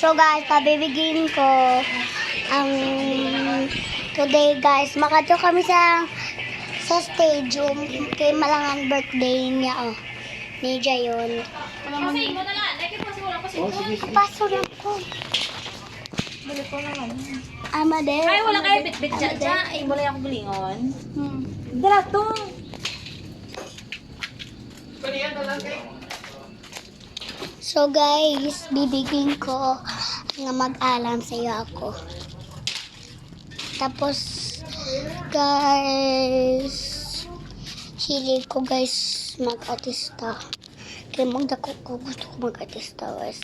So guys, pabibigyan ko ang today guys. Makadyo kami sa stadium kay Malangan birthday niya ni Jayon. Kasi mo na lang. Like po wala pa siguro. Paso lang ko. Balik ko naman. Amade. Ay wala kayo bit-bit dyan. Ay wala akong gulingon. Dala to. So guys, bibigyan ko nga mag-alam sa iyo ako. Tapos guys, hilig ko guys mag-artista. Kaya magdako ko gusto ko mag-artista guys.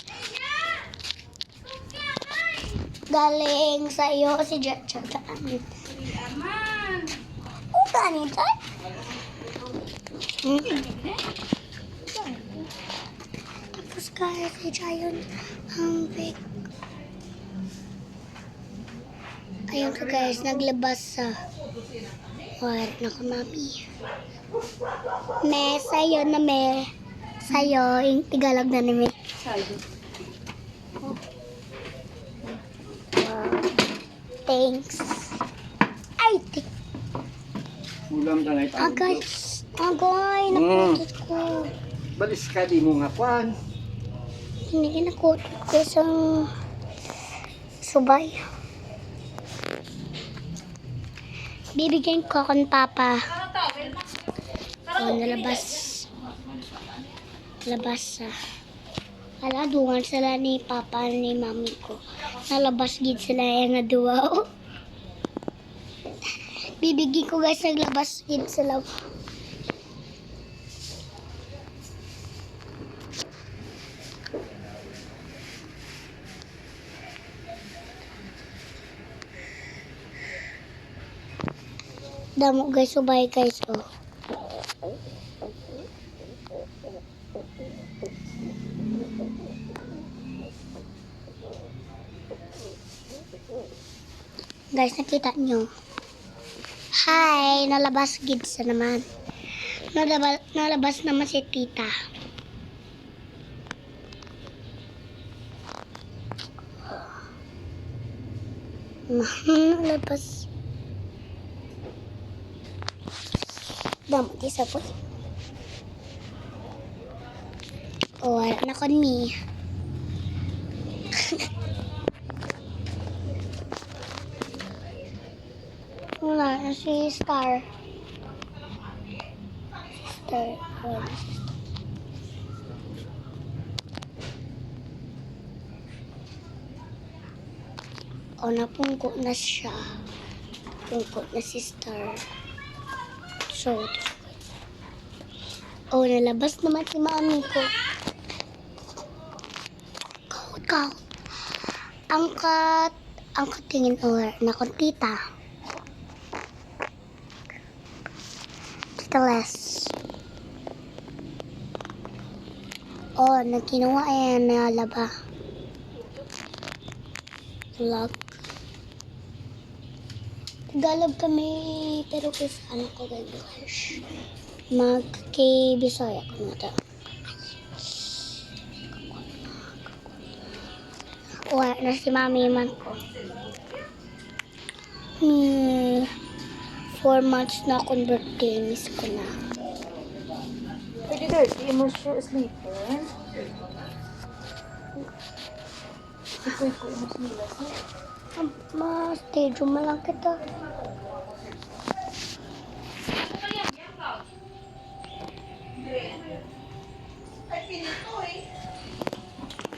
Galing sa iyo si Jetchat. Oh, ganito. Tapos kaya si Jayon ang big. Ayun ka guys, naglabas sa war na ko mami. Me, sa'yo na me. Sa'yo, yung tigalag na ni me. Thanks. Ay, Ulam na ito. agay, nakutot ko. Balis ka di mo nga kwan. Hindi ka nakutot ko sa subay. Bibigyan ko akong papa. Nalabas. Labas sa. Dungan sila ni papa ni mami ko. Nalabas gid sila yung naduwa. Bibigyan ko guys, naglabas gid sila. Damo guys, subay guys Guys, nakita nyo. Hi, nalabas gid sa naman. Nalabas naman si tita. Nalabas. Damo di sa po. Wala na kon mi. Wala na si Star. Napungko na siya. Pungko na si Star. So, nalabas naman si mami ko. Kaut. Ang katingin na kong tita. Les. Nagkinuha na laba. Vlog. Tagalog kami, pero kasi ano ko guys. Mag-Bisaya ko na ito. Wala na si mami man ko. 4 months na akong birthday, miss ko na. Pwede dirty mo siya sleeper. Ikoy mo sila sa. Ma-stage mo lang kita.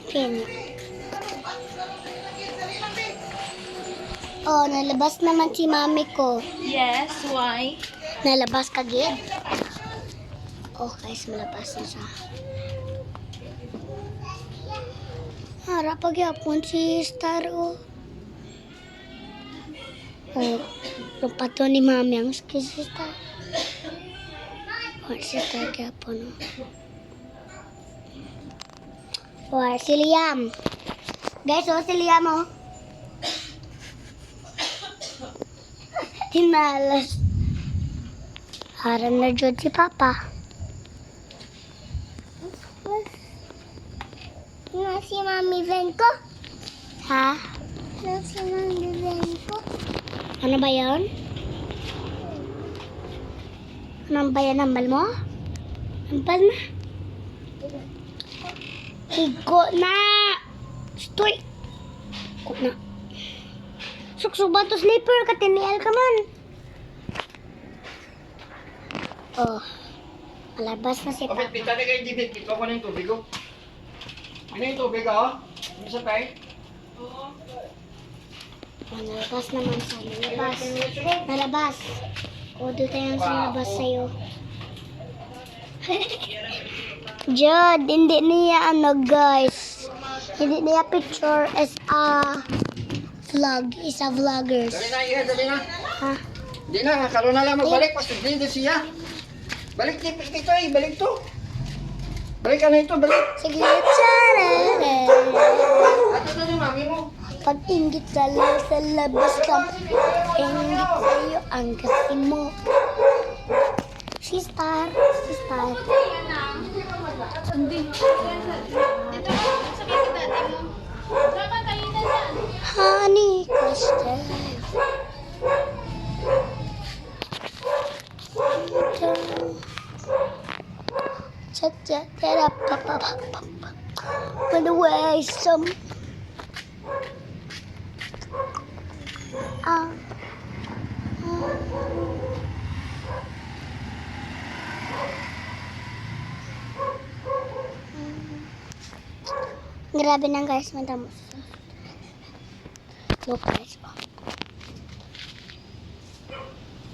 Pin. Nalabas naman si mami ko. Yes, why? Nalabas ka gid? Guys, malabas na siya. Harap pagyapon si Star lupato ni mami ang si Star. Si Star gyapon si Liam. Guys, si Liam Tinalas. Haram na dyan si Papa. Si Mami Venko. Ha? Nasa ng design ko. Ano ba yun? Ano ba yan? Nambal mo? Nambal na. Higo na! Stoy! Higo na. Suksuba to sleeper ka, tinial ka man. Oh. Malabas na si Okay, Papa. pita na kayo dibit. Ito ko na yung tubig, oh. Ano yung tubig, oh? Ano sa tayo? Oh, nalabas naman sa nalabas. Nalabas. O, doon tayo sa labas sa'yo. Jod, hindi niya ano guys. Hindi niya picture as a vlog. Is a vloggers. Dali na, iya, dali na. Ha? Di na, karoon na lang magbalik. Pasugli din siya. Balik dito, eh. Balik to. Balik ka na ito, balik. Sige, tsarara. Ato na yung mami mo. Pag inggit sa labas ka, inggit sa'yo ang kasi mo. Sister, sister. Honey, custard. Put away some. Grabe na guys, matamos. Look guys.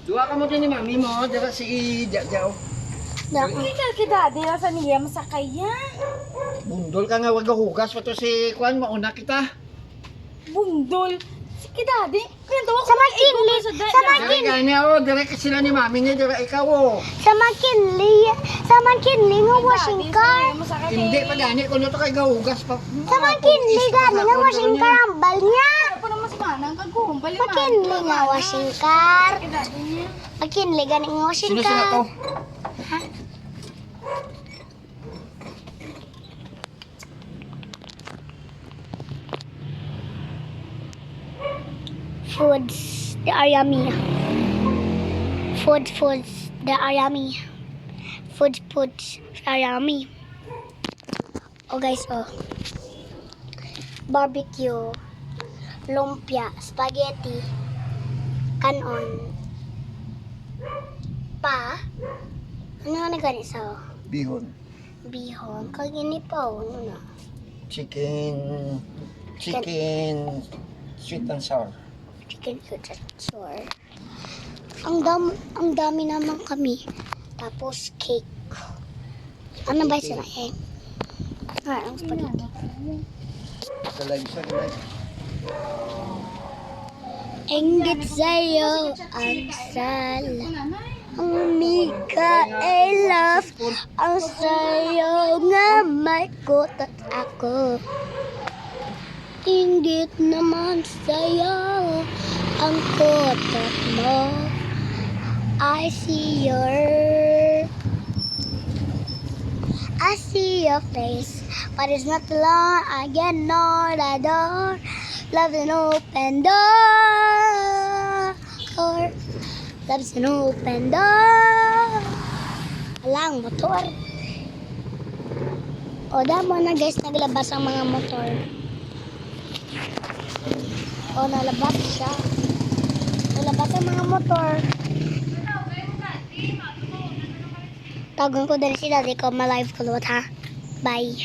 Dua ka mo din ni mami mo. Dara si Jajaw. Dako. Kay daddy, nasa niya masakay yan. Bundol ka nga, wag ka hugas. Pato si Kwan, mauna kita. Bundol. Kay daddy, kaya tawa Sa McKinley, sa Dara McKinley, gani, oh. Dara ka sila ni mami niya. Dara ikaw, oh. sa McKinley nga washing car. Hindi pa gani. Kung ito kay gahugas pa. Sa McKinley gani nga washing car ang bal niya. Ako na mas manang kagkumbal. McKinley nga washing car. Kay daddy niya. McKinley gani nga washing Sino sila to? car. Foods, they are yummy. Foods, they are yummy. Foods, they are yummy. Oh guys, oh. Barbecue, lumpia, spaghetti, kanon, pa. Ano nga gani sa Bihon. bihon? Kagini pa, ano na? Chicken, sweet and sour. Chicken food sure. Ang dami naman kami. Tapos cake. Ano ba sila eh? Ah, ang spaghetti. Kalag sa kalag. Inggit sa'yo ang sala. Ang Mikaela. Ang sayo nga may kutot ako. Inggit naman sa'yo ang kutot mo. I see your face, but it's not long. I get on the door, love's an open door. Love's an open door. Walang motor. O, damo na guys, naglabas ang mga motor. O, nalabas siya. Nalabas ang mga motor. Tagon ko din si daddy ko, ma-live ko ha. Bye.